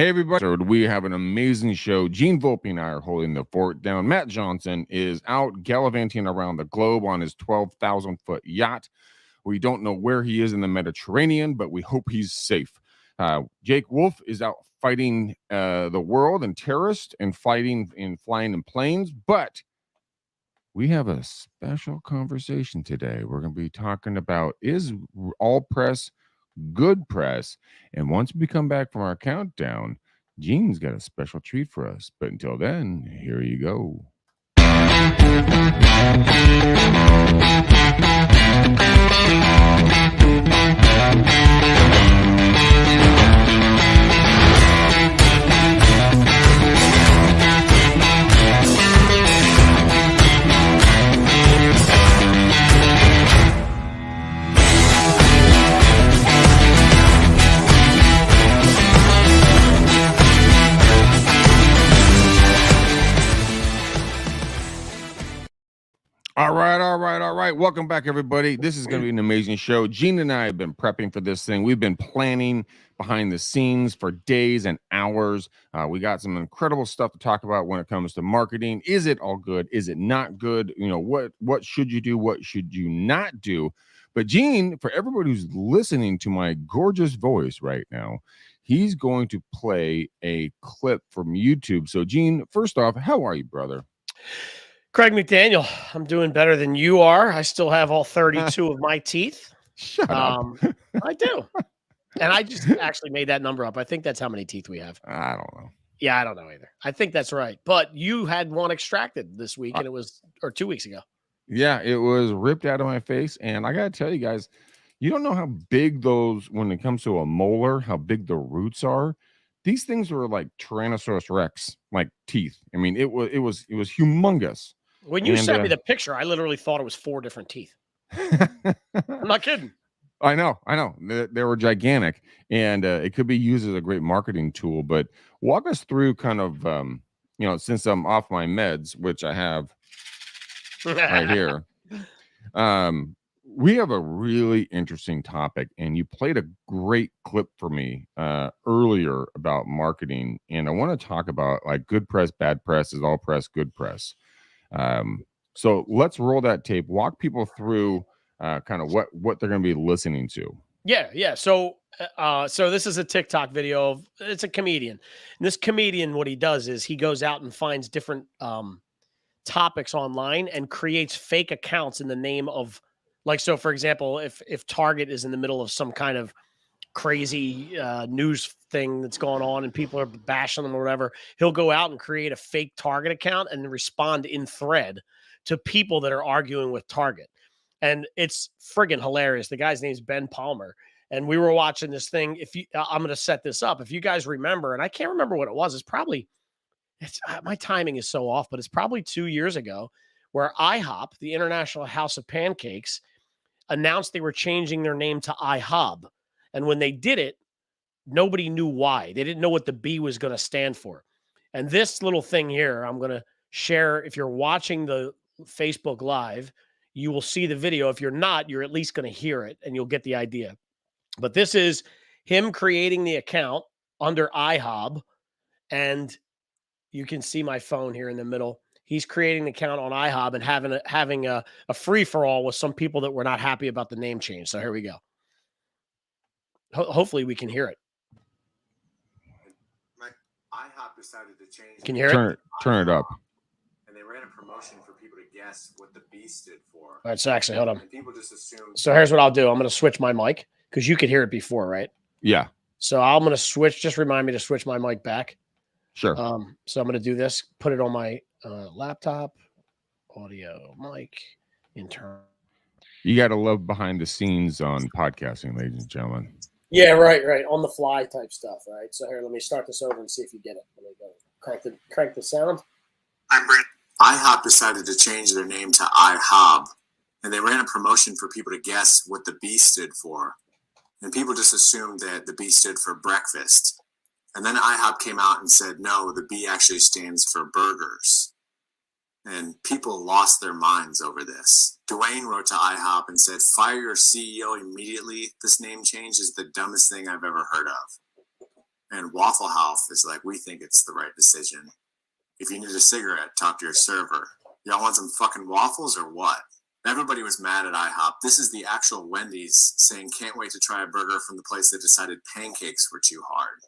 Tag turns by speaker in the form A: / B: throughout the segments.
A: Hey, everybody. We have an amazing show. Gene Volpe and I are holding the fort down. Matt Johnson is out gallivanting around the globe on his 12,000-foot yacht. We don't know where he is in the Mediterranean, but we hope he's safe. Jake Wolf is out fighting the world and terrorists and flying in planes. But we have a special conversation today. We're going to be talking about, is all press good press? And once we come back from our countdown, Gene's got a special treat for us. But until then, here you go. All right. Welcome back, everybody. This is going to be an amazing show. Gene and I have been prepping for this thing. We've been planning behind the scenes for days and hours. We got some incredible stuff to talk about when it comes to marketing. Is it all good? Is it not good? You know, what should you do? What should you not do? But Gene, for everybody who's listening to my gorgeous voice right now, he's going to play a clip from YouTube. So, Gene, first off, how are you, brother?
B: Craig McDaniel, I'm doing better than you are. I still have all 32 of my teeth.
A: Shut up.
B: I do. And I just actually made that number up. I think that's how many teeth we have.
A: I don't know.
B: Yeah, I don't know either. I think that's right. But you had one extracted this week, and it was, or 2 weeks ago.
A: Yeah, it was ripped out of my face. And I got to tell you guys, you don't know how big those, when it comes to a molar, how big the roots are. These things were like Tyrannosaurus Rex, like teeth. I mean, it was humongous.
B: When you sent me the picture, I literally thought it was 4 different teeth. I'm not kidding.
A: I know. They were gigantic, and it could be used as a great marketing tool. But walk us through kind of, since I'm off my meds, which I have right here. We have a really interesting topic, and you played a great clip for me earlier about marketing, and I want to talk about like good press, bad press, is all press good press. So let's roll that tape. Walk people through kind of what they're going to be listening to.
B: Yeah. So this is a TikTok video. It's a comedian. And this comedian, what he does is he goes out and finds different topics online and creates fake accounts in the name of, like, so for example, if Target is in the middle of some kind of crazy news thing that's going on and people are bashing them or whatever, he'll go out and create a fake Target account and respond in thread to people that are arguing with Target. And it's friggin' hilarious. The guy's name's Ben Palmer. And we were watching this thing. I'm going to set this up. If you guys remember, and I can't remember what it was, my timing is so off, but it's probably 2 years ago where IHOP, the International House of Pancakes, announced they were changing their name to IHOB. And when they did it, nobody knew why. They didn't know what the B was going to stand for. And this little thing here, I'm going to share. If you're watching the Facebook Live, you will see the video. If you're not, you're at least going to hear it and you'll get the idea. But this is him creating the account under IHOB. And you can see my phone here in the middle. He's creating the account on IHOB and having a free-for-all with some people that were not happy about the name change. So here we go. Hopefully we can hear it.
C: IHOP decided to change.
B: Can you hear it?
A: Turn it up.
C: And they ran a promotion for people to guess what the B stood for.
B: All right, so actually, hold on.
C: And people just assumed.
B: So here's what I'll do. I'm going to switch my mic because you could hear it before, right?
A: Yeah.
B: So I'm going to switch. Just remind me to switch my mic back.
A: Sure.
B: So I'm going to do this. Put it on my laptop. Audio, mic, internal.
A: You got to love behind the scenes on podcasting, ladies and gentlemen.
B: Yeah, right. On the fly type stuff, right? So here, let me start this over and see if you get it. Let me go. Crank the sound.
C: I'm Brent. IHOP decided to change their name to IHOB, and they ran a promotion for people to guess what the B stood for. And people just assumed that the B stood for breakfast. And then IHOP came out and said, no, the B actually stands for burgers. And people lost their minds over this. Dwayne wrote to IHOP and said, fire your CEO immediately. This name change is the dumbest thing I've ever heard of. And Waffle House is like, we think it's the right decision. If you need a cigarette, talk to your server. Y'all want some fucking waffles or what? Everybody was mad at IHOP. This is the actual Wendy's saying, can't wait to try a burger from the place that decided pancakes were too hard.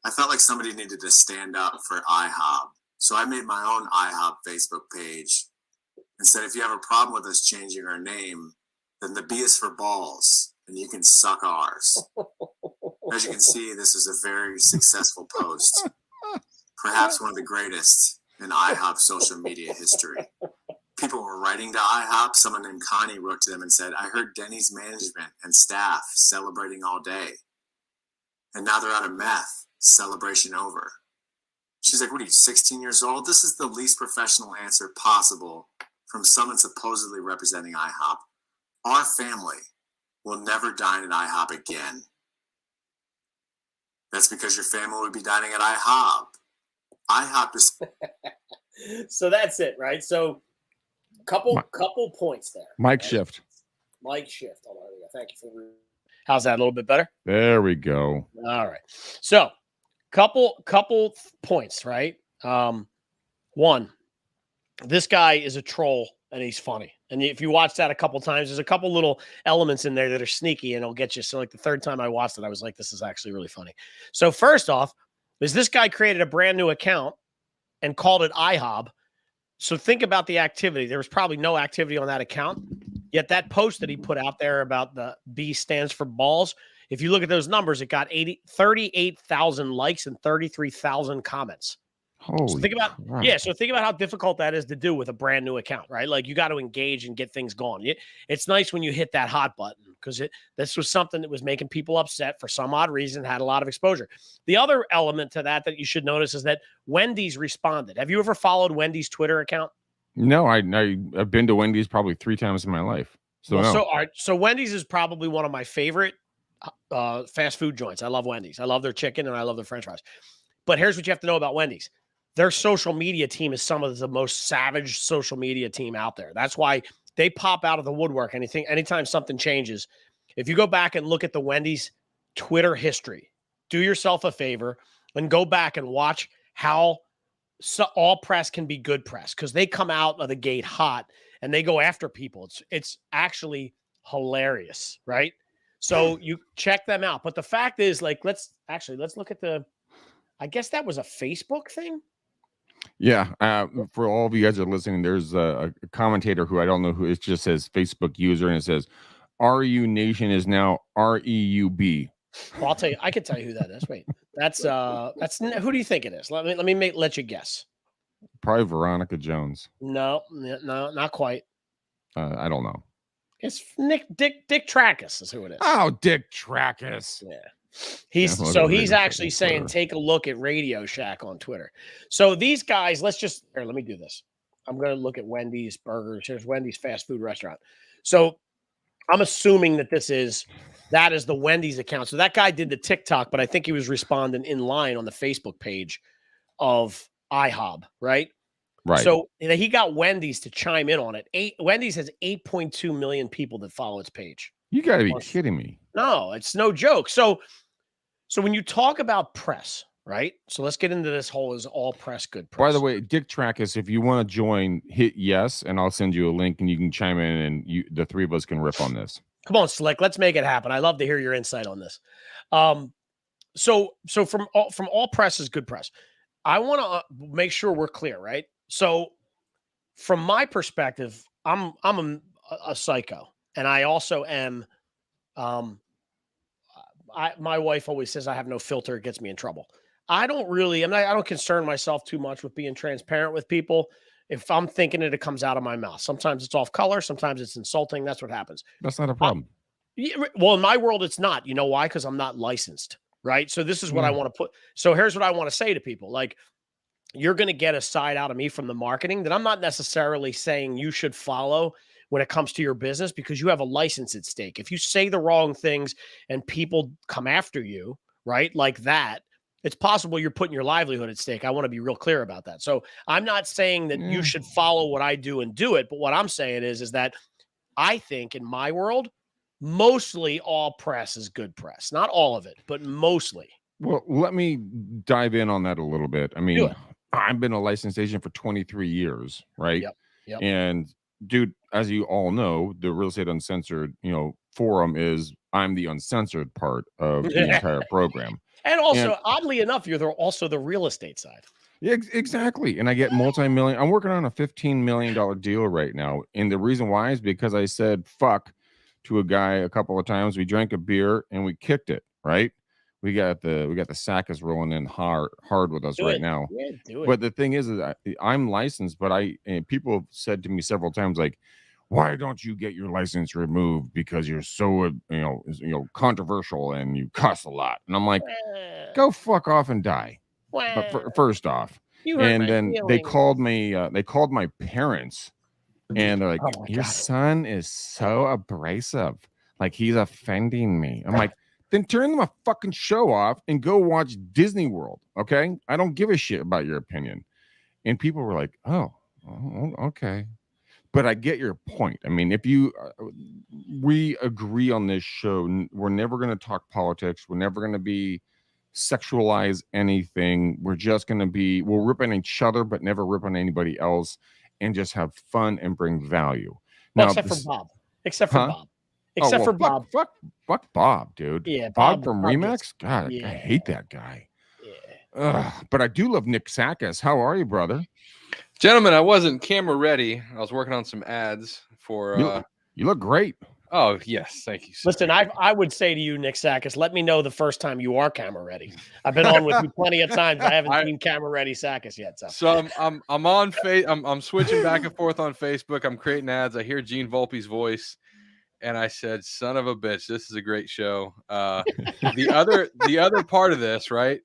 C: I felt like somebody needed to stand up for IHOP. So I made my own IHOP Facebook page and said, if you have a problem with us changing our name, then the B is for balls and you can suck ours. As you can see, this was a very successful post. Perhaps one of the greatest in IHOP social media history. People were writing to IHOP. Someone named Connie wrote to them and said, I heard Denny's management and staff celebrating all day. And now they're out of meth. Celebration over. She's like, what are you, 16 years old? This is the least professional answer possible from someone supposedly representing IHOP. Our family will never dine at IHOP again. That's because your family would be dining at IHOP. IHOP is...
B: So that's it, right? So couple points there.
A: Mic
B: right?
A: shift.
B: Mic shift. Hold on, here we go. Thank you for... How's that? A little bit better?
A: There we go.
B: All right. So couple points, right? One, this guy is a troll and he's funny. And if you watch that a couple times, there's a couple little elements in there that are sneaky and it'll get you. So like the third time I watched it, I was like, this is actually really funny. So first off, is this guy created a brand new account and called it IHOB. So think about the activity. There was probably no activity on that account. Yet that post that he put out there about the B stands for balls, if you look at those numbers, it got 38,000 likes and 33,000 comments.
A: Holy
B: So think about
A: crap.
B: So think about how difficult that is to do with a brand new account, right? Like you got to engage and get things going. It's nice when you hit that hot button because this was something that was making people upset for some odd reason, had a lot of exposure. The other element to that you should notice is that Wendy's responded. Have you ever followed Wendy's Twitter account?
A: No, I've been to Wendy's probably 3 times in my life. So no.
B: All right, so Wendy's is probably one of my favorite fast food joints. I love Wendy's. I love their chicken and I love their French fries. But here's what you have to know about Wendy's. Their social media team is some of the most savage social media team out there. That's why they pop out of the woodwork. Anytime something changes, if you go back and look at the Wendy's Twitter history, do yourself a favor and go back and watch how all press can be good press because they come out of the gate hot and they go after people. It's actually hilarious, right? So you check them out. But the fact is, like, let's look at I guess that was a Facebook thing.
A: Yeah, for all of you guys that are listening, there's a commentator who I don't know who, it just says Facebook user and it says RU Nation is now REUB.
B: Well, I'll tell you, I can tell you who that is. Wait, that's who do you think it is? Let me let you guess.
A: Probably Veronica Jones.
B: No, not quite.
A: I don't know.
B: It's Dick Trackus is who it is.
A: Oh, Dick Trackus.
B: Yeah. He's actually saying, take a look at Radio Shack on Twitter. So these guys, let me do this. I'm going to look at Wendy's burgers. Here's Wendy's fast food restaurant. So I'm assuming that that is the Wendy's account. So that guy did the TikTok, but I think he was responding in line on the Facebook page of IHOB, right?
A: Right.
B: So he got Wendy's to chime in on it. Wendy's has 8.2 million people that follow its page.
A: You got to be kidding me.
B: No, it's no joke. So when you talk about press, right? So let's get into this whole is all press good press.
A: By the way, Dick Trackus, if you want to join, hit yes, and I'll send you a link and you can chime in and the three of us can rip on this.
B: Come on, Slick. Let's make it happen. I love to hear your insight on this. So from all press is good press. I want to make sure we're clear, right? So from my perspective, I'm a psycho, and I also am. My wife always says I have no filter. It gets me in trouble. I don't concern myself too much with being transparent with people. If I'm thinking it comes out of my mouth. Sometimes it's off color. Sometimes it's insulting. That's what happens.
A: That's not a problem.
B: Well, in my world, it's not. You know why? Because I'm not licensed, right? So this is what I want to put. So here's what I want to say to people. Like, you're going to get a side out of me from the marketing that I'm not necessarily saying you should follow when it comes to your business because you have a license at stake. If you say the wrong things and people come after you, right, like that, it's possible you're putting your livelihood at stake. I want to be real clear about that. So I'm not saying that you should follow what I do and do it. But what I'm saying is that I think in my world, mostly all press is good press. Not all of it, but mostly.
A: Well, let me dive in on that a little bit. I
B: Do
A: mean,
B: it.
A: I've been a licensed agent for 23 years, right?
B: Yep. Yep.
A: And dude, as you all know, the Real Estate Uncensored, forum is I'm the uncensored part of the entire program.
B: And
A: And
B: also, oddly enough, you're also the real estate side.
A: yeah, exactly. And I get multi-million. I'm working on a $15 million deal right now. And the reason why is because I said fuck to a guy a couple of times. We drank a beer and we kicked it, right? We got the Sackers rolling in hard with us
B: Do
A: right
B: it.
A: now.
B: Yeah, do it.
A: But the thing is I'm licensed, but and people have said to me several times, like, why don't you get your license removed because you're so controversial and you cuss a lot? And I'm like, go fuck off and die. But
B: Well,
A: first off,
B: you hurt
A: and
B: my
A: then they
B: feelings.
A: called me. They called my parents, and they're like,
B: Oh my
A: "Your
B: God.
A: son is so abrasive, like he's offending me." I'm like, "Then turn the fucking show off and go watch Disney World." Okay, I don't give a shit about your opinion. And people were like, "Oh, okay." But I get your point. I mean, if we agree on this show, we're never going to talk politics. We're never going to be sexualize anything. We'll rip on each other, but never rip on anybody else, and just have fun and bring value.
B: Well,
A: Now,
B: except for Bob. Except for
A: Huh?
B: Bob. Except for Bob.
A: Fuck Bob, dude.
B: Yeah,
A: Bob
B: Bob
A: from
B: Bob
A: Remax.
B: gets-
A: God, I
B: yeah.
A: hate that guy.
B: Yeah.
A: But I do love Nick Sackis. How are you, brother?
D: Gentlemen, I wasn't camera ready. I was working on some ads for.
A: You look great.
D: Oh yes, thank you. Sir.
B: Listen, I would say to you, Nick Sackis, let me know the first time you are camera ready. I've been on with you plenty of times. I haven't seen camera ready Sackis yet.
D: So I'm on I'm switching back and forth on Facebook. I'm creating ads. I hear Gene Volpe's voice, and I said, "Son of a bitch, this is a great show." The other part of this, right?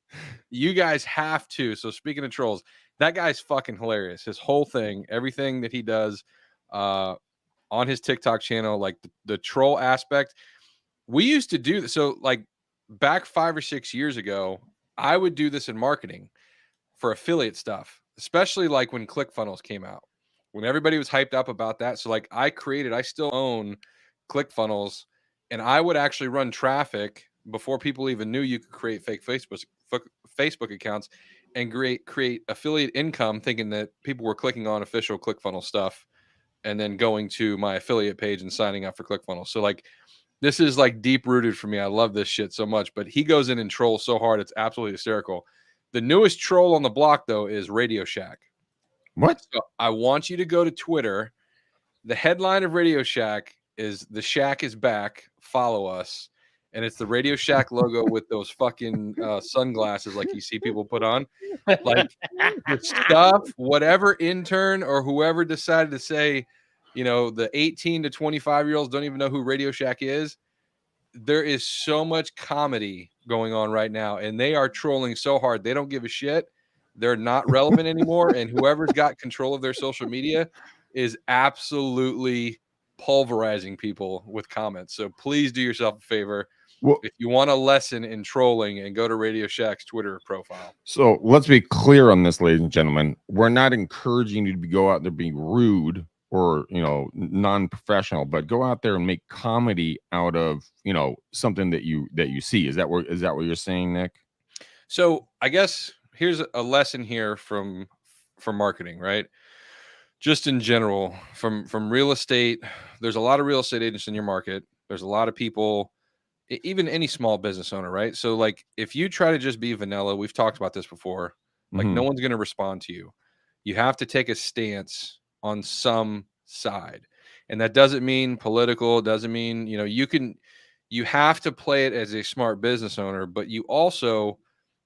D: You guys have to. So speaking of trolls, that guy's fucking hilarious. His whole thing, everything that he does, on his TikTok channel, like the troll aspect. We used to do this. So like back 5 or 6 years ago, I would do this in marketing for affiliate stuff, especially like when ClickFunnels came out, when everybody was hyped up about that. So like I still own ClickFunnels, and I would actually run traffic before people even knew you could create fake Facebook accounts and create affiliate income, thinking that people were clicking on official ClickFunnels stuff and then going to my affiliate page and signing up for ClickFunnels. So like this is like deep rooted for me. I love this shit so much, but he goes in and trolls so hard. It's absolutely hysterical. The newest troll on the block though is Radio Shack.
A: What?
D: So I want you to go to Twitter. The headline of Radio Shack is "The Shack is back. Follow us." And it's the Radio Shack logo with those fucking sunglasses like you see people put on. Like the stuff, whatever intern or whoever decided to say, the 18 to 25-year-olds don't even know who Radio Shack is. There is so much comedy going on right now, and they are trolling so hard. They don't give a shit. They're not relevant anymore. And whoever's got control of their social media is absolutely pulverizing people with comments. So please do yourself a favor. Well, if you want a lesson in trolling, and go to Radio Shack's Twitter profile.
A: So let's be clear on this, ladies and gentlemen. We're not encouraging you to go out there being rude or non-professional, but go out there and make comedy out of something that you see. Is that what you're saying, Nick?
D: So I guess here's a lesson here from marketing, right? Just in general, from real estate. There's a lot of real estate agents in your market. There's a lot of people, even any small business owner, right? So like if you try to just be vanilla, we've talked about this before, like no one's going to respond to you. You have to take a stance on some side. And that doesn't mean political. It doesn't mean, you have to play it as a smart business owner, but you also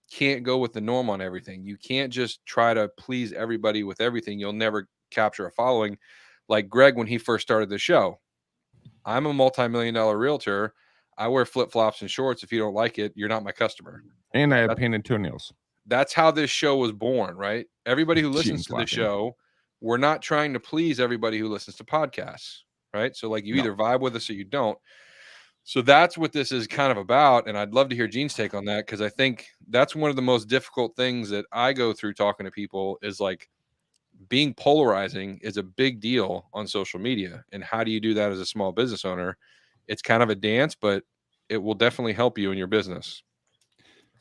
D: can't go with the norm on everything. You can't just try to please everybody with everything. You'll never capture a following. Like Greg, when he first started the show, I'm a multi-million-dollar realtor. I wear flip-flops and shorts. If you don't like it, you're not my customer.
A: And I have painted toenails.
D: That's how this show was born, right? Everybody who listens to the show, we're not trying to please everybody who listens to podcasts, right? So like you either vibe with us or you don't. So that's what this is kind of about. And I'd love to hear Gene's take on that, because I think that's one of the most difficult things that I go through talking to people is like being polarizing is a big deal on social media. And how do you do that as a small business owner? It's kind of a dance, but it will definitely help you in your business.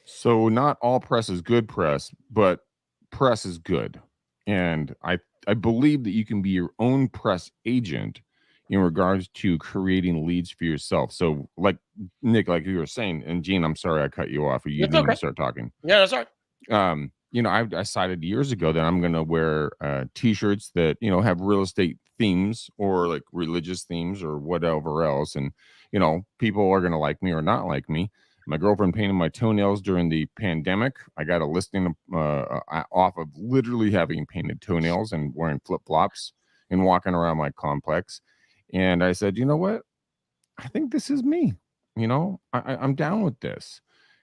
A: So not all press is good press, but press is good. And I believe that you can be your own press agent in regards to creating leads for yourself. So like Nick, like you were saying, and Gene, I'm sorry I cut you off. Or you
B: That's
A: didn't
B: okay.
A: start talking.
B: Yeah, that's all right.
A: I decided years ago that I'm gonna wear t-shirts that have real estate themes or like religious themes or whatever else, and people are gonna like me or not like me. My girlfriend painted my toenails during the pandemic. I got a listing off of literally having painted toenails and wearing flip-flops and walking around my complex. And I said, you know what? I think this is me. I'm down with this.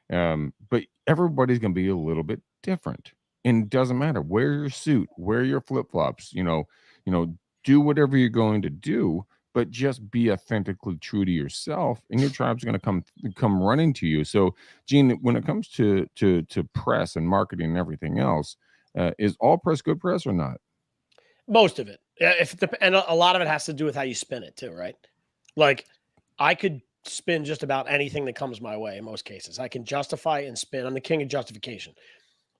A: But everybody's going to be a little bit different. And it doesn't matter. Wear your suit, wear your flip-flops, do whatever you're going to do, but just be authentically true to yourself, and your tribe's going to come running to you. So, Gene, when it comes to press and marketing and everything else, is all press good press or not?
B: Most of it. Yeah, and a lot of it has to do with how you spin it too, right? Like I could spin just about anything that comes my way in most cases. I can justify and spin. I'm the king of justification.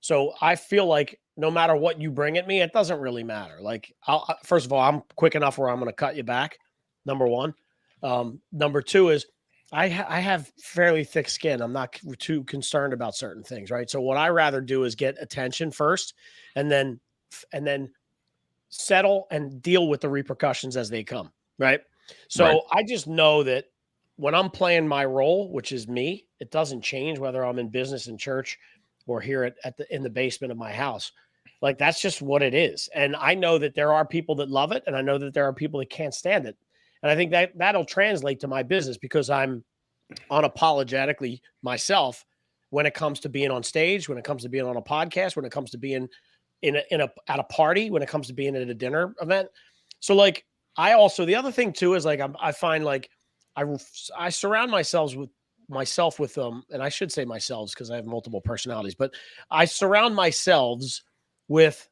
B: So I feel like no matter what you bring at me, it doesn't really matter. Like, first of all, I'm quick enough where I'm going to cut you back. Number one. Number two is I have fairly thick skin. I'm not too concerned about certain things, right? So what I rather do is get attention first, and then settle and deal with the repercussions as they come, right? So
A: Right.
B: I just know that when I'm playing my role, which is me, it doesn't change whether I'm in business, in church, or here in the basement of my house. Like that's just what it is. And I know that there are people that love it, and I know that there are people that can't stand it. And I think that that'll translate to my business because I'm unapologetically myself when it comes to being on stage, when it comes to being on a podcast, when it comes to being at a party, when it comes to being at a dinner event. So like the other thing too is like I find like I surround myself with and I should say myself because I have multiple personalities, but I surround myself with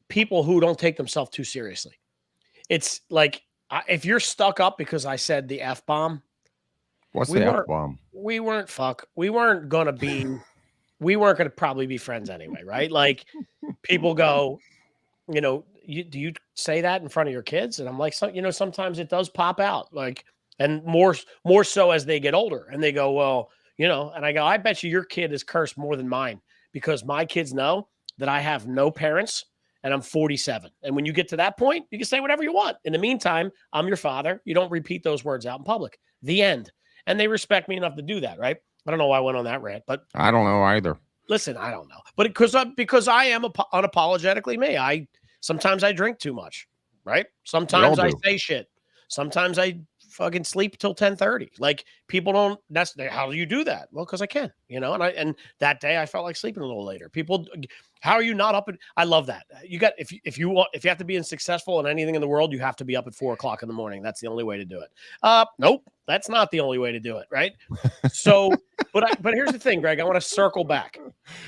B: people who don't take themselves too seriously. It's like if you're stuck up because I said the F-bomb,
A: What's
B: we
A: the
B: weren't
A: F-bomb?
B: we weren't gonna probably be friends anyway, right? Like people go, do you say that in front of your kids? And I'm like, sometimes it does pop out, like, and more so as they get older, and they go, well, and I go, I bet you your kid is cursed more than mine because my kids know that I have no parents and I'm 47. And when you get to that point, you can say whatever you want. In the meantime, I'm your father. You don't repeat those words out in public. The end. And they respect me enough to do that, right? I don't know why I went on that rant, but
A: I don't know either.
B: listen, I don't know, but because I am unapologetically me. Sometimes I drink too much, right? Sometimes I say shit. Sometimes I fucking sleep till 10:30. Like people don't. How do you do that? Well, because I can, And that day I felt like sleeping a little later. People, how are you not up? I love that. You got if you have to be successful in anything in the world, you have to be up at 4:00 in the morning. That's the only way to do it. Nope, that's not the only way to do it, right? So, but here's the thing, Greg. I want to circle back.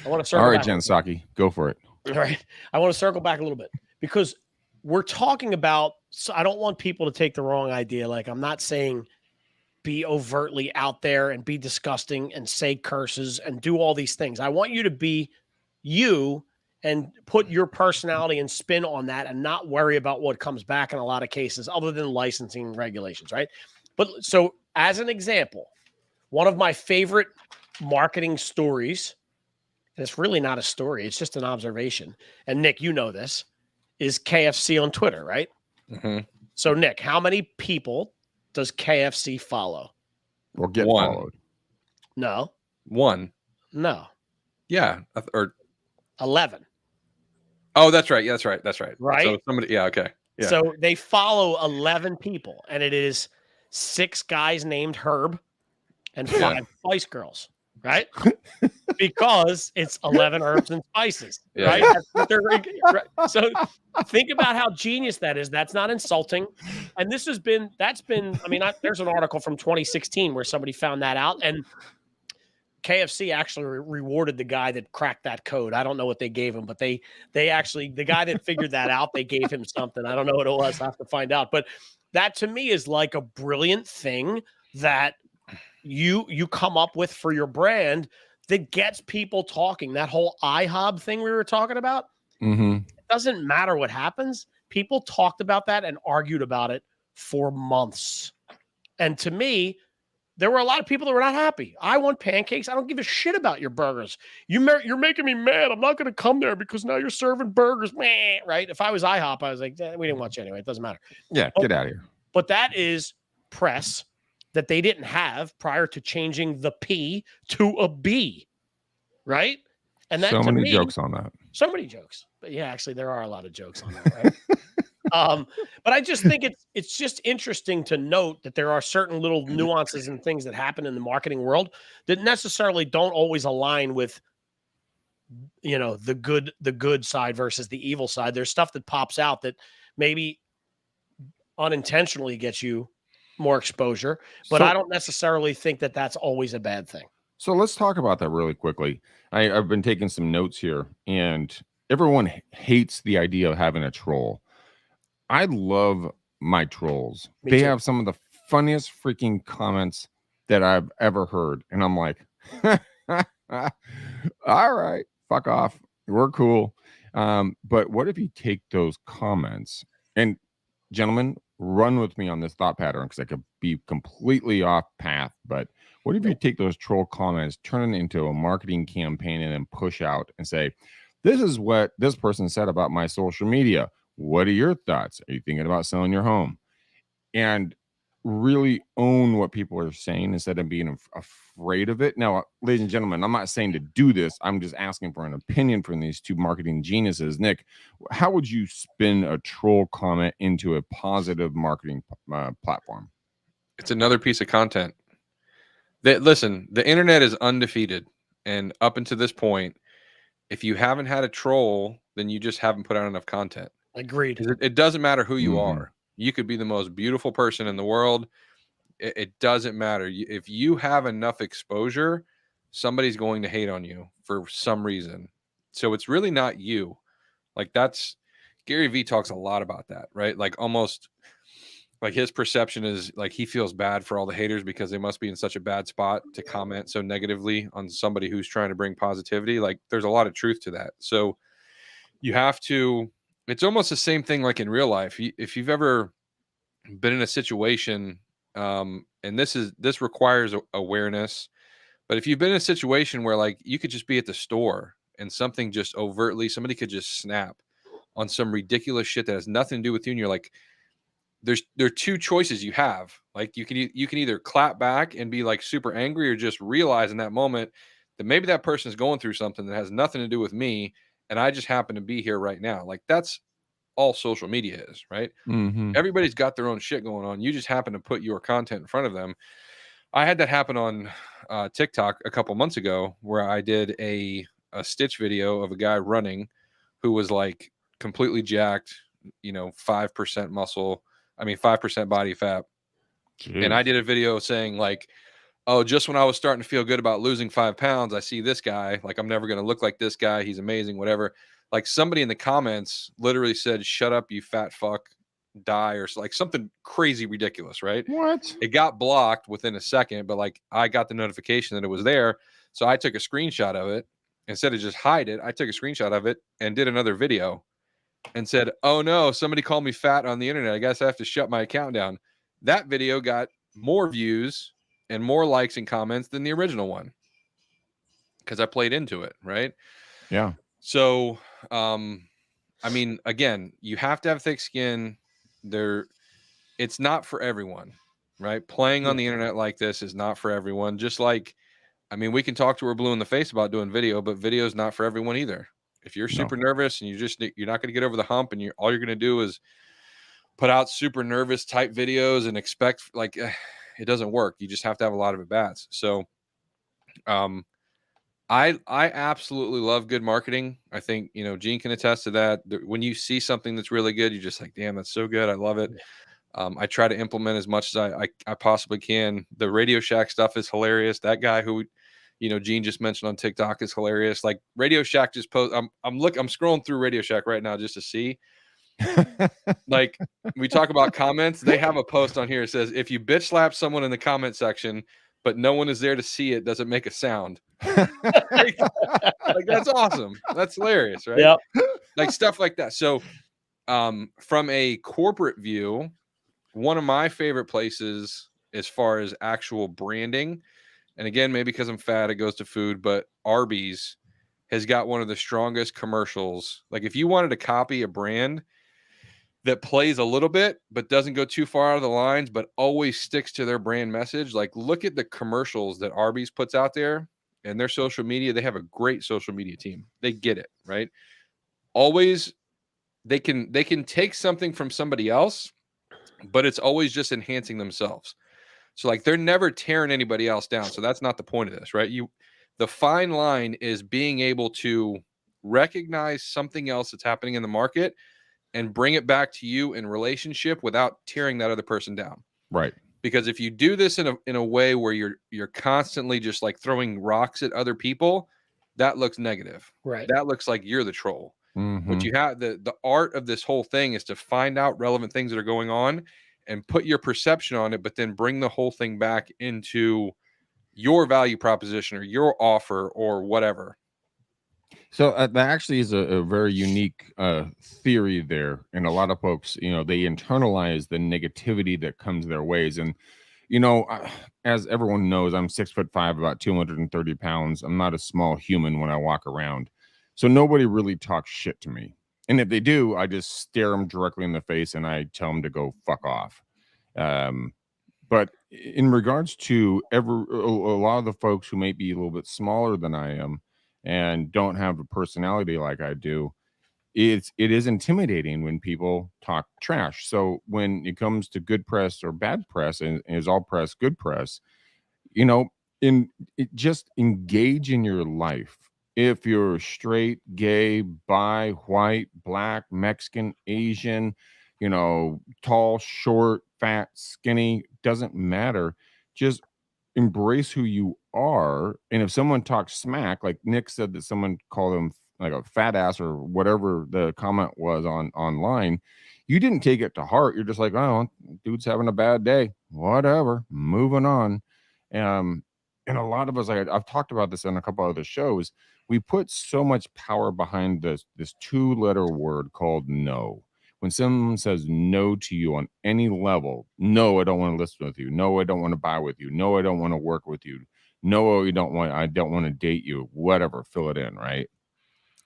B: All right,
A: Jen Psaki, go for it.
B: All right, I want to circle back a little bit because we're talking about. So I don't want people to take the wrong idea. Like I'm not saying be overtly out there and be disgusting and say curses and do all these things. I want you to be you and put your personality and spin on that and not worry about what comes back in a lot of cases other than licensing regulations, right? But so as an example, one of my favorite marketing stories, and it's really not a story, it's just an observation. And Nick, you know this, is KFC on Twitter, right?
D: Mm-hmm.
B: So, Nick, how many people does KFC follow?
A: Or get
D: One.
A: followed?
B: No.
D: One.
B: No.
D: Yeah. Or
B: 11.
D: Oh, that's right. Yeah, that's right. That's right.
B: Right.
D: So somebody. Yeah. Okay. Yeah.
B: So they follow 11 people, and it is 6 guys named Herb and 5 Spice Girls. Right? Because it's 11 herbs and spices, right?
D: Yeah.
B: That's what right? So think about how genius that is. That's not insulting. And there's an article from 2016 where somebody found that out, and KFC actually rewarded the guy that cracked that code. I don't know what they gave him, but they actually, the guy that figured that out, they gave him something. I don't know what it was. I have to find out. But that to me is like a brilliant thing that you come up with for your brand that gets people talking. That whole IHOB thing we were talking about,
A: Mm-hmm.
B: it doesn't matter what happens. People talked about that and argued about it for months. And to me, there were a lot of people that were not happy. I want pancakes. I don't give a shit about your burgers. You're making me mad. I'm not going to come there because now you're serving burgers. Meh, right? If I was IHOP, I was like, we didn't want you anyway. It doesn't matter.
A: Yeah, get out of here.
B: But that is press that they didn't have prior to changing the P to a B, right? And that
A: So
B: to
A: many
B: me,
A: jokes on that.
B: so many jokes. But yeah, actually, there are a lot of jokes on that, right? But I just think it's just interesting to note that there are certain little nuances and things that happen in the marketing world that necessarily don't always align with, you know, the good side versus the evil side. There's stuff that pops out that maybe unintentionally gets you more exposure, but
A: So-
B: I don't necessarily think that that's always a bad thing.
A: So let's talk about that really quickly. I've been taking some notes here, and everyone hates the idea of having a troll. I love my trolls.
B: Me
A: They
B: too.
A: have some of the funniest freaking comments that I've ever heard. And I'm like, all right, fuck off. We're cool. But what if you take those comments and, gentlemen, run with me on this thought pattern because I could be completely off path. But what if you take those troll comments, turn it into a marketing campaign, and then push out and say, this is what this person said about my social media. What are your thoughts? Are you thinking about selling your home? And really own what people are saying instead of being afraid of it. Now, ladies and gentlemen, I'm not saying to do this. I'm just asking for an opinion from these two marketing geniuses. Nick, how would you spin a troll comment into a positive marketing platform?
D: It's another piece of content. Listen, the internet is undefeated. And up until this point, if you haven't had a troll, then you just haven't put out enough content.
B: Agreed.
D: It doesn't matter who you
A: Mhm.
D: are. You could be the most beautiful person in the world. It doesn't matter. If you have enough exposure, somebody's going to hate on you for some reason. So it's really not you. Like that's Gary Vee talks a lot about that, right? Like almost like his perception is like he feels bad for all the haters because they must be in such a bad spot to comment so negatively on somebody who's trying to bring positivity. Like there's a lot of truth to that. So you have to, it's almost the same thing like in real life. If you've ever been in a situation, and this requires awareness, but if you've been in a situation where like you could just be at the store and something just overtly, somebody could just snap on some ridiculous shit that has nothing to do with you, and you're like, there are two choices you have. Like you can either clap back and be like super angry, or just realize in that moment that maybe that person is going through something that has nothing to do with me, and I just happen to be here right now. Like that's all social media is, right?
A: Mm-hmm.
D: Everybody's got their own shit going on. You just happen to put your content in front of them. I had that happen on TikTok a couple months ago where I did a Stitch video of a guy running who was like completely jacked, 5% muscle. 5% body fat. And I did a video saying like, oh, just when I was starting to feel good about losing 5 pounds, I see this guy, like, I'm never going to look like this guy. He's amazing, whatever. Like somebody in the comments literally said, shut up, you fat fuck, die, or like something crazy ridiculous, right?
A: What?
D: It got blocked within a second, but like I got the notification that it was there. So I took a screenshot of it. Instead of just hide it, I took a screenshot of it and did another video and said, oh no, somebody called me fat on the internet. I guess I have to shut my account down. That video got more views and more likes and comments than the original one because I played into it, right?
A: Yeah.
D: So, again, you have to have thick skin. It's not for everyone, right? Playing on the internet like this is not for everyone. Just like, we can talk to her blue in the face about doing video, but video is not for everyone either. If you're super nervous and you're not going to get over the hump, and all you're going to do is put out super nervous type videos and expect it doesn't work. You just have to have a lot of at-bats. So, I absolutely love good marketing. I think, Gene can attest to that. When you see something that's really good, you're just like, damn, that's so good. I love it. I try to implement as much as I possibly can. The Radio Shack stuff is hilarious. That guy who, Gene just mentioned on TikTok is hilarious. Like Radio Shack just post. I'm scrolling through Radio Shack right now just to see. Like we talk about comments. They have a post on here. It says, if you bitch slap someone in the comment section, but no one is there to see it, doesn't make a sound. Like that's awesome. That's hilarious, right?
B: Yeah.
D: Like stuff like that. So from a corporate view, one of my favorite places as far as actual branding, and again, maybe because I'm fat, it goes to food, but Arby's has got one of the strongest commercials. Like if you wanted to copy a brand that plays a little bit, but doesn't go too far out of the lines, but always sticks to their brand message, like look at the commercials that Arby's puts out there and their social media. They have a great social media team. They get it, right? Always they can take something from somebody else, but it's always just enhancing themselves. So like they're never tearing anybody else down. So that's not the point of this, right? The fine line is being able to recognize something else that's happening in the market and bring it back to you in relationship without tearing that other person down.
A: Right.
D: Because if you do this in a way where you're constantly just like throwing rocks at other people, that looks negative.
B: Right.
D: That looks like you're the troll.
A: Mm-hmm.
D: What you have, the art of this whole thing is to find out relevant things that are going on and put your perception on it, but then bring the whole thing back into your value proposition or your offer or whatever.
A: So that actually is a very unique theory there. And a lot of folks, they internalize the negativity that comes their ways. And, as everyone knows, I'm 6'5", about 230 pounds. I'm not a small human when I walk around. So nobody really talks shit to me. And if they do, I just stare them directly in the face and I tell them to go fuck off. But in regards to a lot of the folks who may be a little bit smaller than I am and don't have a personality like I do, it is intimidating when people talk trash. So when it comes to good press or bad press, and is all press good press, just engage in your life. If you're straight, gay, bi, white, black, Mexican, Asian, tall, short, fat, skinny, doesn't matter. Just embrace who you are. And if someone talks smack, like Nick said that someone called him like a fat ass or whatever the comment was online, you didn't take it to heart. You're just like, oh, dude's having a bad day. Whatever. Moving on. And a lot of us, I've talked about this on a couple other shows, we put so much power behind this 2-letter word called no. When someone says no to you on any level, no, I don't want to listen with you. No, I don't want to buy with you. No, I don't want to work with you. No, I don't want to date you. Whatever, fill it in, right?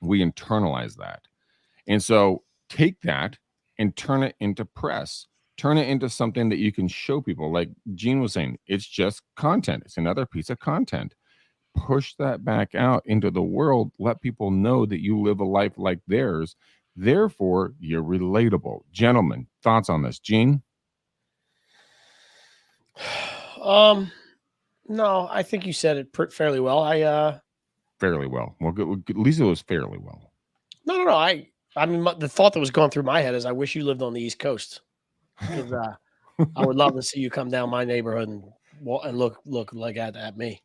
A: We internalize that. And so take that and turn it into press. Turn it into something that you can show people. Like Gene was saying, it's just content. It's another piece of content. Push that back out into the world. Let people know that you live a life like theirs. Therefore, you're relatable. Gentlemen, thoughts on this? Gene?
B: No, I think you said it fairly well.
A: Fairly well. Well, at least it was fairly well.
B: No. I mean, the thought that was going through my head is I wish you lived on the East Coast. Because I would love to see you come down my neighborhood and look like at me.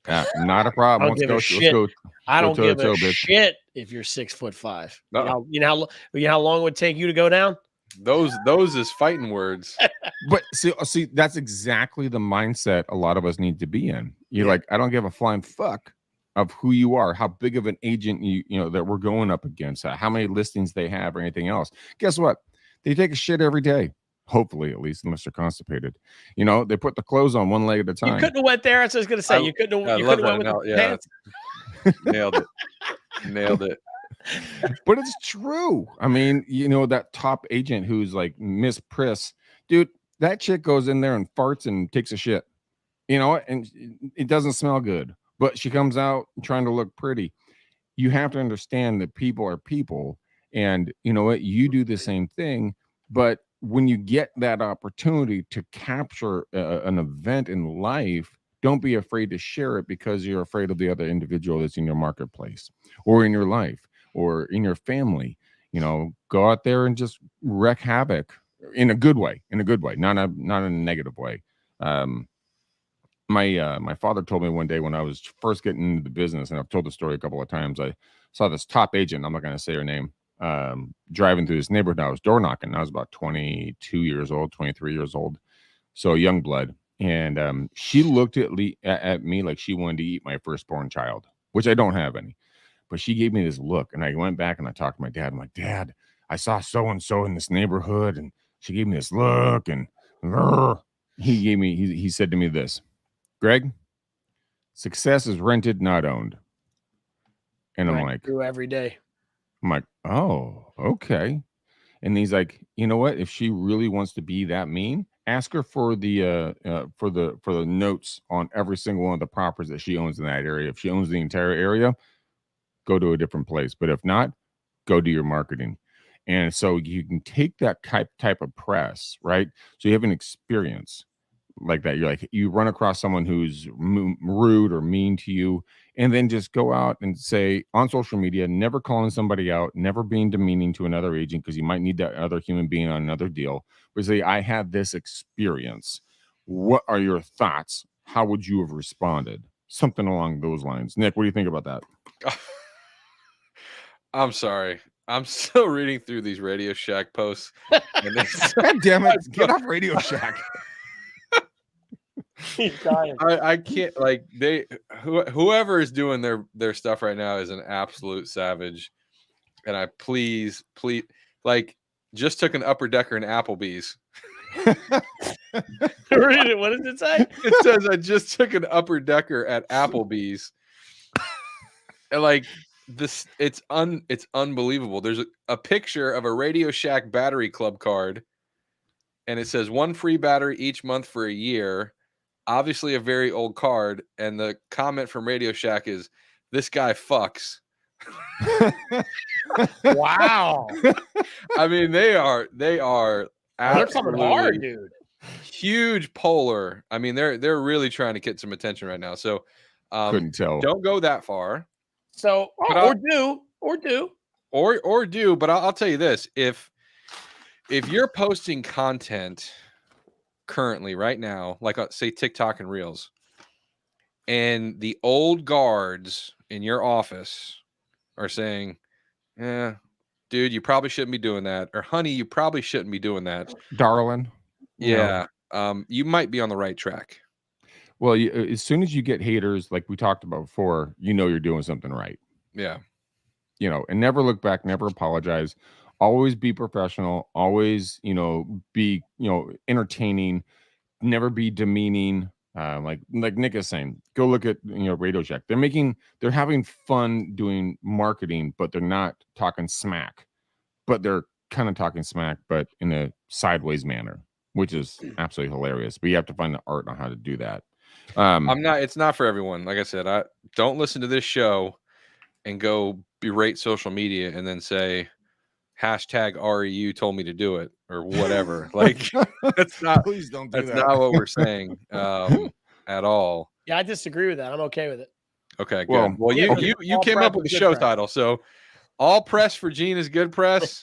A: Not a problem.
B: I don't give a shit if you're 6'5".
D: No.
B: You know how long it would take you to go down?
D: Those is fighting words.
A: But see, that's exactly the mindset a lot of us need to be in. You're like, I don't give a flying fuck of who you are, how big of an agent that we're going up against, how many listings they have or anything else. Guess what? They take a shit every day. Hopefully, at least, unless they're constipated. They put the clothes on one leg at a time.
B: You couldn't have went there. That's what I was going to say. You couldn't have went with the pants.
D: Nailed it.
A: But it's true. I mean, that top agent who's like Miss Priss, dude, that chick goes in there and farts and takes a shit, and it doesn't smell good, but she comes out trying to look pretty. You have to understand that people are people, and you know what? You do the same thing, but when you get that opportunity to capture an event in life, don't be afraid to share it because you're afraid of the other individual that's in your marketplace or in your life or in your family. Go out there and just wreak havoc in a good way, not in a negative way. My father told me one day when I was first getting into the business, and I've told the story a couple of times, I saw this top agent, I'm not going to say her name, driving through this neighborhood. I was door knocking. I was about 22 years old, 23 years old. So young blood. and she looked at me like she wanted to eat my firstborn child, which I don't have any. But she gave me this look, and I went back and I talked to my dad. I'm like, Dad, I saw so and so in this neighborhood, and she gave me this look, and he said to me this, Greg, success is rented, not owned. And I'm like,
B: every day.
A: I'm like, oh, okay. And he's like, you know what? If she really wants to be that mean, ask her for the notes on every single one of the properties that she owns in that area. If she owns the entire area, go to a different place. But if not, go do your marketing. And so you can take that type of press, right? So you have an experience like that. You're like, you run across someone who's rude or mean to you, and then just go out and say on social media, never calling somebody out, never being demeaning to another agent, because you might need that other human being on another deal. But say, I had this experience. What are your thoughts? How would you have responded? Something along those lines. Nick, what do you think about that?
D: I'm sorry. I'm still reading through these Radio Shack posts. And
A: God damn it. Get off Radio Shack.
B: He's dying.
D: I can't, like, whoever is doing their stuff right now is an absolute savage. And I please, like, just took an upper decker in Applebee's.
B: Read it. What does it say?
D: It says I just took an upper decker at Applebee's. And like this, it's unbelievable. There's a picture of a Radio Shack Battery Club card, and it says 1 free battery each month for a year. Obviously a very old card, and the comment from Radio Shack is, "This guy fucks."
B: Wow.
D: I mean, they are
B: They're coming hard, dude.
D: Huge polar. I mean, they're really trying to get some attention right now. So
A: couldn't tell.
D: Don't go that far.
B: So or do.
D: But I'll tell you this: if you're posting content currently right now, like say TikTok and Reels, and the old guards in your office are saying, "Yeah, dude, you probably shouldn't be doing that," or "Honey, you probably shouldn't be doing that,"
A: darling.
D: Yeah, you might be on the right track.
A: Well, as soon as you get haters, like we talked about before, you're doing something right.
D: Yeah.
A: And never look back, never apologize. Always be professional. Always, be, entertaining. Never be demeaning. Like Nick is saying, go look at, Radio Shack. They're having fun doing marketing, but they're not talking smack. But they're kind of talking smack, but in a sideways manner, which is absolutely hilarious. But you have to find the art on how to do that.
D: It's not for everyone. Like I said, I don't listen to this show and go berate social media and then say #REU told me to do it or whatever. Like that's not,
A: please don't do
D: that's
A: that.
D: not what we're saying at all.
B: Yeah, I disagree with that. I'm okay with it.
D: Okay, good. Well, you came up with the show title, so all press for Gene is good press.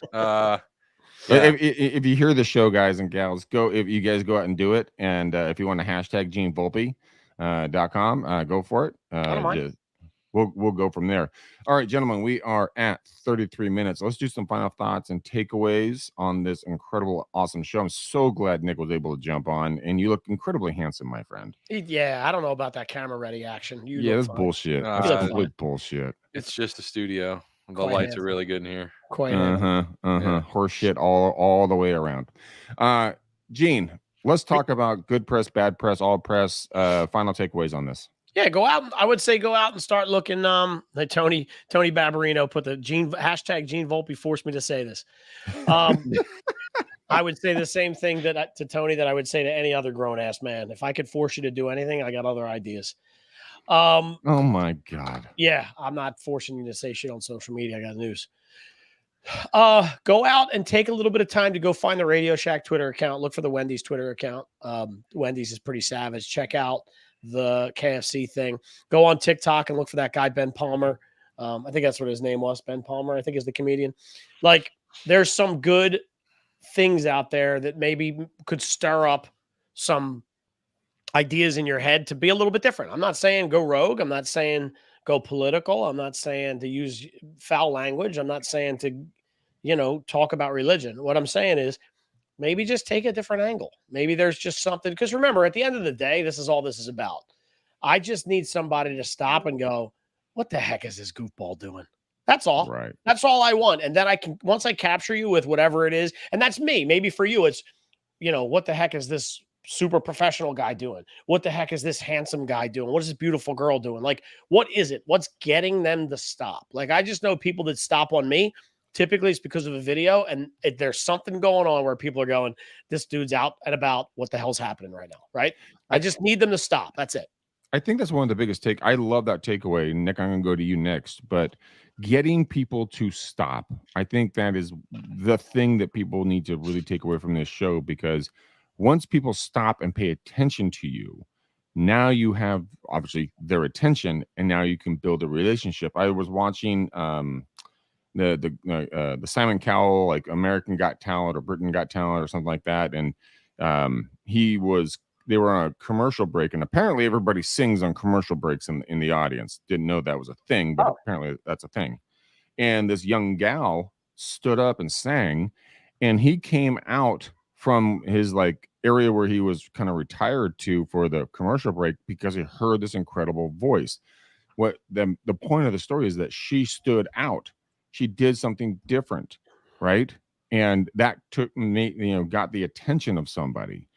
A: If you hear the show, guys and gals, if you guys go out and do it, and if you want to #GeneVolpe.com, go for it. We'll go from there. All right, gentlemen, we are at 33 minutes. Let's do some final thoughts and takeaways on this incredible, awesome show. I'm so glad Nick was able to jump on, and you look incredibly handsome, my friend.
B: Yeah, I don't know about that camera ready action.
A: That's bullshit. That's complete bullshit.
D: It's just a studio. The lights are really good in here.
B: Quite
A: yeah. Horse shit all the way around. Gene, let's talk about good press, bad press, all press. Final takeaways on this.
B: Yeah, go out. I would say go out and start looking. Like Tony Barbarino put the Gene Volpe forced me to say this. I would say the same thing to Tony that I would say to any other grown ass man. If I could force you to do anything, I got other ideas.
A: Oh my God.
B: Yeah, I'm not forcing you to say shit on social media. I got news. Go out and take a little bit of time to go find the Radio Shack Twitter account. Look for the Wendy's Twitter account. Wendy's is pretty savage. Check out the KFC thing. Go on TikTok and look for that guy, Ben Palmer. I think that's what his name was. Ben Palmer, I think, is the comedian. Like, there's some good things out there that maybe could stir up some ideas in your head to be a little bit different. I'm not saying go rogue. I'm not saying go political. I'm not saying to use foul language. I'm not saying to, talk about religion. What I'm saying is maybe just take a different angle. Maybe there's just something, because remember, at the end of the day, this is all this is about. I just need somebody to stop and go, what the heck is this goofball doing? That's all.
A: Right.
B: That's all I want. And then I can, once I capture you with whatever it is, and that's me. Maybe for you, it's, what the heck is this super professional guy doing? What the heck is this handsome guy doing? What is this beautiful girl doing? Like, what is it? What's getting them to stop? Like, I just know people that stop on me. Typically, it's because of a video, and there's something going on where people are going, this dude's out and about. What the hell's happening right now? Right? I just need them to stop. That's it.
A: I think that's one of the biggest I love that takeaway. Nick, I'm going to go to you next, but getting people to stop. I think that is the thing that people need to really take away from this show, because once people stop and pay attention to you, now you have obviously their attention, and now you can build a relationship. I was watching the Simon Cowell, like American Got Talent or Britain Got Talent or something like that, and they were on a commercial break, and apparently everybody sings on commercial breaks in the audience. Didn't know that was a thing, but apparently that's a thing. And this young gal stood up and sang, and he came out from his like area where he was kind of retired to for the commercial break because he heard this incredible voice. What the point of the story is that she stood out. She did something different, right? And that got the attention of somebody.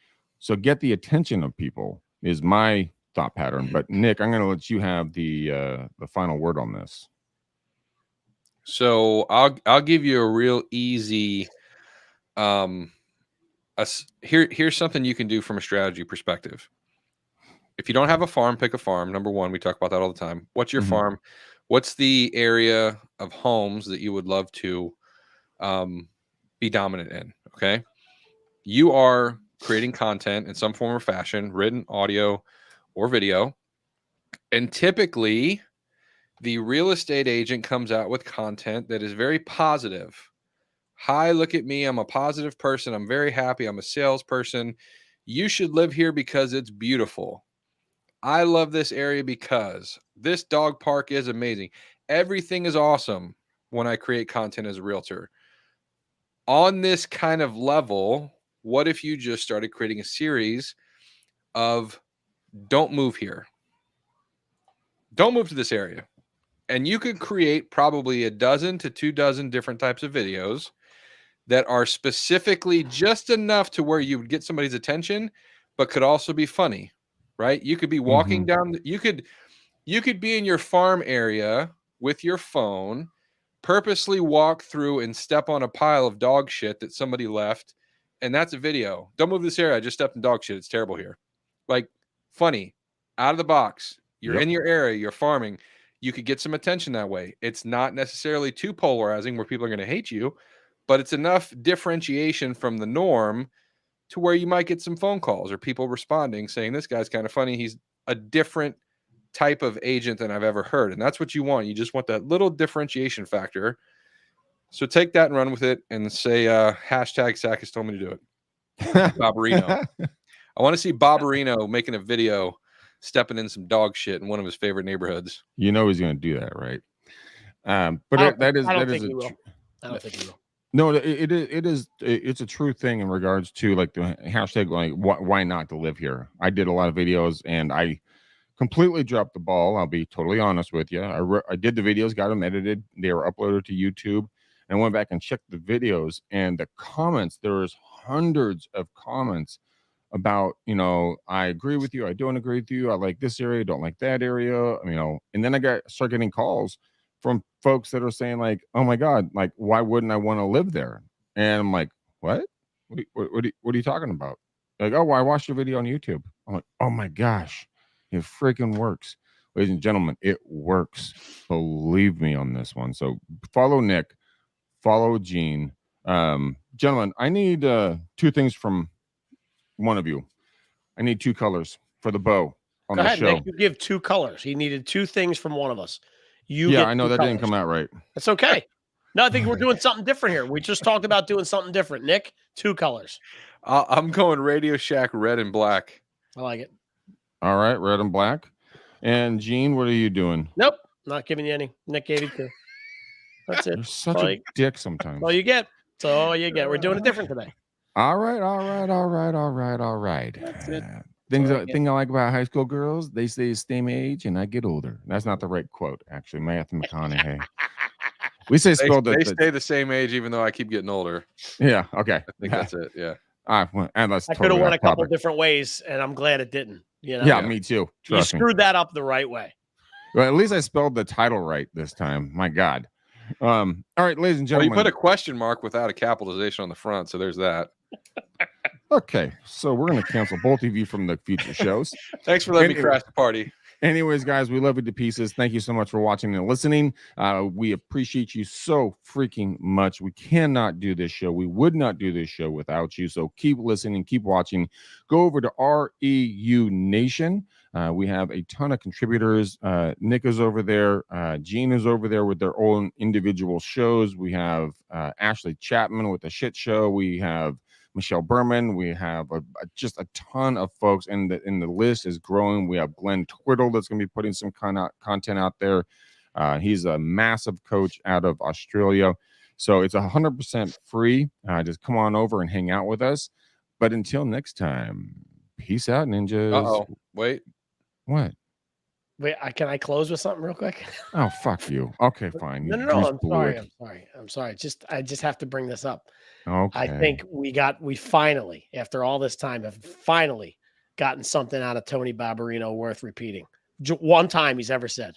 A: So get the attention of people is my thought pattern. But Nick, I'm going to let you have the final word on this.
D: So I'll give you a real easy. Here's something you can do from a strategy perspective. If you don't have a farm, pick a farm. Number one, we talk about that all the time. What's your farm? What's the area of homes that you would love to be dominant in? Okay, you are creating content in some form or fashion, written, audio, or video. And typically, the real estate agent comes out with content that is very positive. Hi, look at me. I'm a positive person. I'm very happy. I'm a salesperson. You should live here because it's beautiful. I love this area because this dog park is amazing. Everything is awesome when I create content as a realtor. On this kind of level, what if you just started creating a series of don't move here? Don't move to this area. And you could create probably 12 to 24 different types of videos that are specifically just enough to where you would get somebody's attention, but could also be funny, right? You could be walking down, you could be in your farm area with your phone, purposely walk through and step on a pile of dog shit that somebody left. And that's a video. Don't move this area. I just stepped in dog shit. It's terrible here. Like, funny, out of the box. You're in your area. You're farming. You could get some attention that way. It's not necessarily too polarizing where people are going to hate you, but it's enough differentiation from the norm to where you might get some phone calls or people responding saying, this guy's kind of funny. He's a different type of agent than I've ever heard. And that's what you want. You just want that little differentiation factor. So take that and run with it and say, hashtag Sakis told me to do it. Barbarino. I want to see Barbarino making a video stepping in some dog shit in one of his favorite neighborhoods.
A: You know he's going to do that, right? But
B: I don't think he will.
A: No, it's a true thing in regards to like the hashtag, like why not to live here. I did a lot of videos and I completely dropped the ball. I'll be totally honest with you. I did the videos, got them edited. They were uploaded to YouTube. And I went back and checked the videos and the comments. There was hundreds of comments about, I agree with you. I don't agree with you. I like this area. Don't like that area. And then I start getting calls from folks that are saying like, oh my God, like, why wouldn't I want to live there? And I'm like, what are you talking about? Like, oh, well, I watched your video on YouTube. I'm like, oh my gosh, it freaking works. Ladies and gentlemen, it works. Believe me on this one. So follow Nick. Follow Gene. Gentlemen, I need 2 things from one of you. I need 2 colors for the bow on the show.
B: Nick, you give 2 colors. He needed 2 things from one of us.
A: I know that didn't come out right.
B: That's okay. No, I think we're doing something different here. We just talked about doing something different. Nick, 2 colors.
D: I'm going Radio Shack red and black.
B: I like it.
A: All right, red and black. And Gene, what are you doing?
B: Nope, not giving you any. Nick gave you 2. That's it.
A: You're such a dick sometimes.
B: That's all you get. That's all you get. We're doing it different today.
A: All right, all right, all right, all right, all right.
B: That's it.
A: Thing I like about high school girls, they stay the same age and I get older. That's not the right quote, actually. Matthew McConaughey. We say
D: They
A: spelled it.
D: stay the same age, even though I keep getting older.
A: Yeah. Okay.
D: I think that's it. Yeah.
A: All right. Well, and that's
B: I could
A: totally
B: have went a
A: off
B: couple
A: topic.
B: different ways, and I'm glad it didn't. You know,
A: Yeah,
D: Yeah.
A: me too.
B: you
A: Trust me.
B: screwed that up the right way.
A: Well, at least I spelled the title right this time. My God. All right, ladies and
D: Well, you
A: gentlemen.
D: put a question mark without a capitalization on the front, so there's that.
A: Okay, so we're gonna cancel both of you from the future shows.
D: Thanks for letting me
A: Anyway.
D: crash the party.
A: Anyways, guys, we love you to pieces. Thank you so much for watching and listening. We appreciate you so freaking much. We cannot do this show. We would not do this show without you. So keep listening, keep watching. Go over to REU Nation. We have a ton of contributors. Nick is over there. Gene is over there with their own individual shows. We have Ashley Chapman with the Shit Show. We have Michelle Berman. We have just a ton of folks, and the list is growing. We have Glenn Twiddle that's going to be putting some content out there. He's a massive coach out of Australia. So it's 100% free. Just come on over and hang out with us. But until next time, peace out, ninjas.
D: Uh-oh. Wait.
A: What?
B: Wait, can I close with something real quick?
A: Oh, fuck you. Okay, fine.
B: No,
A: You
B: no,
A: juice
B: I'm
A: blew
B: sorry.
A: it.
B: I'm sorry. I just have to bring this up.
A: Okay.
B: I think we finally, after all this time, have finally gotten something out of Tony Barbarino worth repeating. One time he's ever said,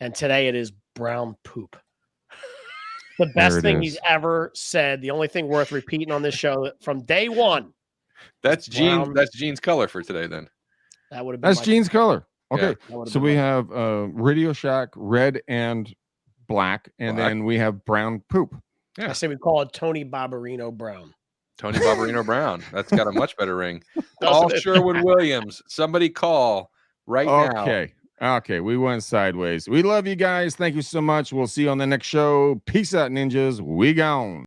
B: and today it is brown poop. The best
A: it
B: thing
A: is.
B: he's ever said. The only thing worth repeating on this show from day one.
D: That's Gene.
B: Brown.
D: That's Gene's color for today. Then
B: That would have been
A: That's Gene's color. Okay.
D: Yeah.
B: that would've
A: So
B: been
A: we
B: my-
A: have Radio Shack, red and black, and
D: Black.
A: then we have brown poop.
B: I say we call it Tony Barbarino Brown.
D: Tony Barbarino Brown. That's got a much better ring.
B: Doesn't
D: Call
B: it?
D: Sherwin Williams. Somebody call right now.
A: Okay. We went sideways. We love you guys. Thank you so much. We'll see you on the next show. Peace out, ninjas. We gone.